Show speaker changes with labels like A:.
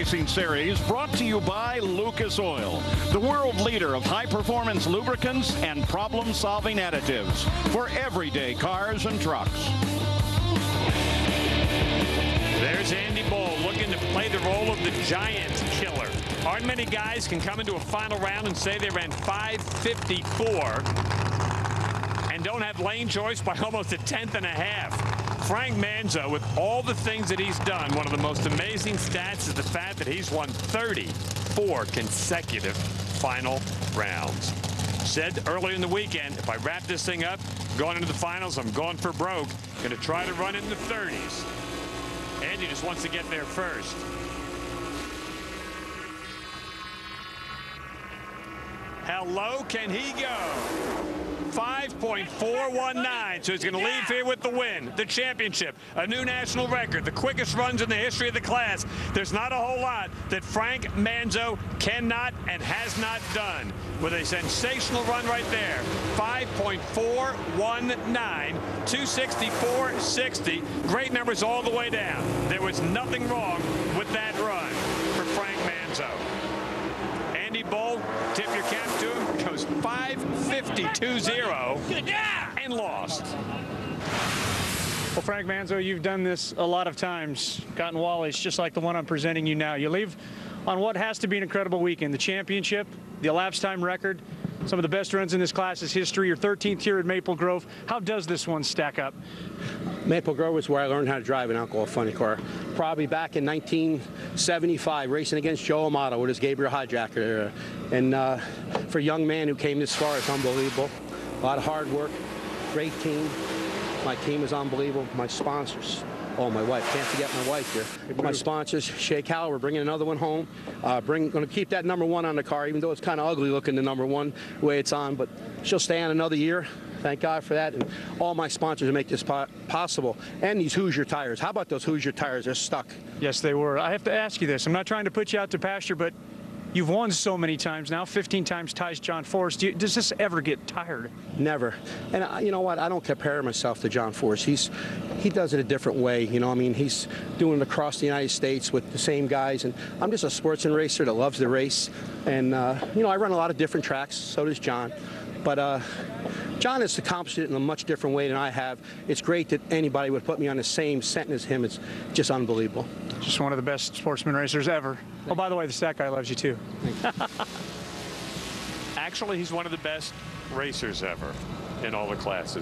A: Racing Series brought to you by Lucas Oil, the world leader of high-performance lubricants and problem-solving additives for everyday cars and trucks.
B: There's Andy Bohl looking to play the role of the giant killer. Aren't many guys can come into a final round and say they ran 5:54 and don't have lane choice by almost a tenth and a half. Frank Manzo, with all the things that he's done, one of the most amazing stats is the fact that he's won 34 consecutive final rounds. Said earlier in the weekend, if I wrap this thing up, going into the finals, I'm going for broke. Going to try to run in the 30s. Andy just wants to get there first. How low can he go? 5.419, so he's going to leave here with the win, the championship, a new national record, the quickest runs in the history of the class. There's not a whole lot that Frank Manzo cannot and has not done with a sensational run right there. 5.419, 264.60, great numbers all the way down. There was nothing wrong with that run for Frank Manzo. Andy Bohl, tip your cap to him, goes 5.52.0 and lost.
C: Well, Frank Manzo, you've done this a lot of times, gotten wallies just like the one I'm presenting you now. You leave on what has to be an incredible weekend. The championship, the elapsed time record, some of the best runs in this class's history, your 13th here at Maple Grove. How does this one stack up?
D: Maple Grove was where I learned how to drive an alcohol funny car. Probably back in 1975, racing against Joe Amato with his Gabriel hijacker era. And for a young man who came this far, it's unbelievable. A lot of hard work, great team. My team is unbelievable. My sponsors. Oh, my wife. Can't forget my wife here. My sponsors, Shea Cal, we're bringing another one home. Going to keep that #1 on the car, even though it's kind of ugly looking, the #1, the way it's on. But she'll stay on another year. Thank God for that. And all my sponsors make this possible. And these Hoosier tires. How about those Hoosier tires? They're stuck.
C: Yes, they were. I have to ask you this. I'm not trying to put you out to pasture, but you've won so many times now, 15 times ties John Force. Does this ever get tired?
D: Never. And you know what? I don't compare myself to John Force. He does it a different way. You know, I mean, he's doing it across the United States with the same guys. And I'm just a sportsman racer that loves the race. And, you know, I run a lot of different tracks. So does John. But John has accomplished it in a much different way than I have. It's great that anybody would put me on the same sentence as him. It's just unbelievable.
C: Just one of the best sportsman racers ever. Oh, by the way, the stat guy loves you too.
B: Actually, he's one of the best racers ever in all the classes.